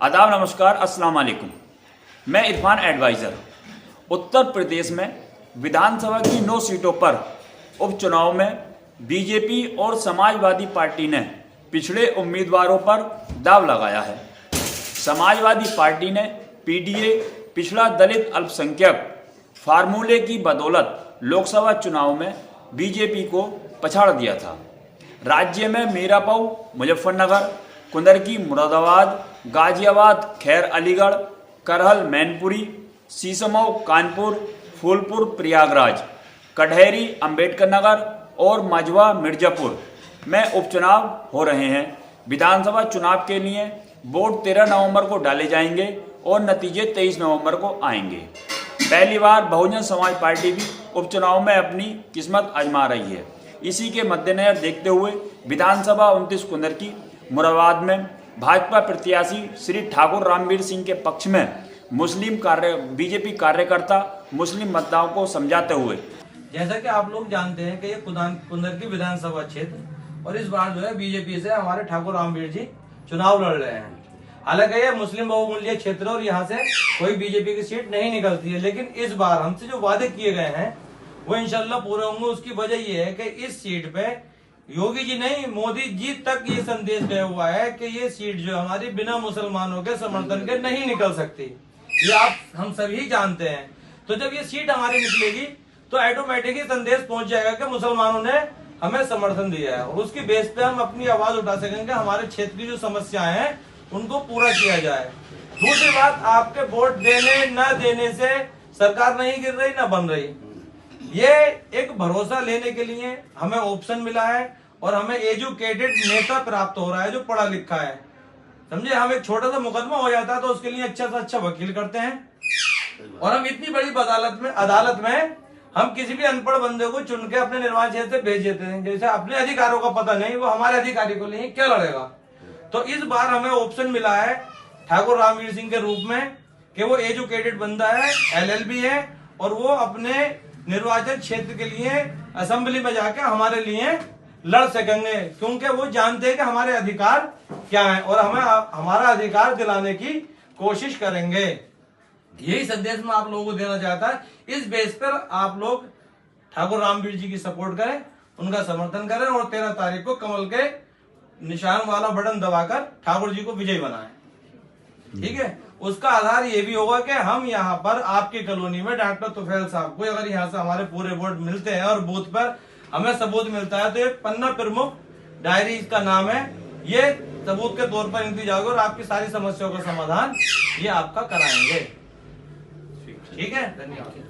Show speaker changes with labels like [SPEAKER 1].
[SPEAKER 1] आदाब, नमस्कार, अस्सलाम वालेकुम। मैं इरफान एडवाइज़र। उत्तर प्रदेश में विधानसभा की 9 सीटों पर उपचुनाव में बीजेपी और समाजवादी पार्टी ने पिछड़े उम्मीदवारों पर दांव लगाया है। समाजवादी पार्टी ने पीडीए पिछड़ा दलित अल्पसंख्यक फार्मूले की बदौलत लोकसभा चुनाव में बीजेपी को पछाड़ दिया था। राज्य में मीरापुर, मुजफ्फरनगर, कुंदरकी मुरादाबाद, गाजियाबाद खैर अलीगढ़, करहल मैनपुरी, शीशमऊ कानपुर, फूलपुर प्रयागराज, कटहरी अंबेडकर नगर और मझवा मिर्जापुर में उपचुनाव हो रहे हैं। विधानसभा चुनाव के लिए वोट 13 नवंबर को डाले जाएंगे और नतीजे 23 नवंबर को आएंगे। पहली बार बहुजन समाज पार्टी भी उपचुनाव में अपनी किस्मत आजमा रही है। इसी के मद्देनजर देखते हुए विधानसभा 29 कुंदरकी मुरादाबाद में भाजपा प्रत्याशी श्री ठाकुर रामवीर सिंह के पक्ष में बीजेपी कार्यकर्ता मुस्लिम मतदाताओं को समझाते हुए,
[SPEAKER 2] जैसा कि आप लोग जानते हैं कि ये कुंदरकी विधानसभा क्षेत्र और इस बार जो है बीजेपी से हमारे ठाकुर रामवीर जी चुनाव लड़ रहे हैं। हालांकि ये मुस्लिम बहुमूल्य क्षेत्र और यहाँ से कोई बीजेपी की सीट नहीं निकलती है, लेकिन इस बार हमसे जो वादे किए गए हैं वो इंशाल्लाह पूरे होंगे। उसकी वजह ये है कि इस सीट पे योगी जी नहीं, मोदी जी तक ये संदेश गया हुआ है कि ये सीट जो हमारी बिना मुसलमानों के समर्थन के नहीं निकल सकती। ये हम सभी जानते हैं। तो जब ये सीट हमारी निकलेगी तो ऑटोमेटिक संदेश पहुंच जाएगा कि मुसलमानों ने हमें समर्थन दिया है और उसकी बेस पे हम अपनी आवाज उठा सकेंगे। हमारे क्षेत्र की जो समस्याएं हैं उनको पूरा किया जाए। दूसरी बात, आपके वोट देने न देने से सरकार नहीं गिर रही न बन रही। ये एक भरोसा लेने के लिए हमें ऑप्शन मिला है और हमें एजुकेटेड नेता प्राप्त हो रहा है जो पढ़ा लिखा है। समझे, हम एक छोटा सा मुकदमा हो जाता है तो उसके लिए अच्छा से अच्छा वकील करते हैं और हम इतनी बड़ी अदालत में हम किसी भी अनपढ़ बंदे को चुन के अपने निर्वाचन क्षेत्र से भेज देते हैं। जैसे अपने अधिकारों का पता नहीं, वो हमारे अधिकारी को नहीं, क्या लड़ेगा। तो इस बार हमें ऑप्शन मिला है ठाकुर रामवीर सिंह के रूप में कि वो एजुकेटेड बंदा है, LLB है और वो अपने निर्वाचन क्षेत्र के लिए असेंबली में जाकर हमारे लिए लड़ सकेंगे, क्योंकि वो जानते हैं कि हमारे अधिकार क्या है और हमें हमारा अधिकार दिलाने की कोशिश करेंगे। यही संदेश मैं आप लोगों को देना चाहता है। इस बेस पर आप लोग ठाकुर रामवीर जी की सपोर्ट करें, उनका समर्थन करें और 13 तारीख को कमल के निशान वाला बटन दबाकर ठाकुर जी को विजयी बनाएं। ठीक है। उसका आधार ये भी होगा कि हम यहाँ पर आपकी कॉलोनी में डॉक्टर तुफैल साहब को अगर यहाँ से हमारे पूरे वोट मिलते हैं और बूथ पर हमें सबूत मिलता है तो ये पन्ना प्रमुख डायरी इसका नाम है, ये सबूत के तौर पर इनकी जाओगे और आपकी सारी समस्याओं का समाधान ये आपका कराएंगे। ठीक है, धन्यवाद।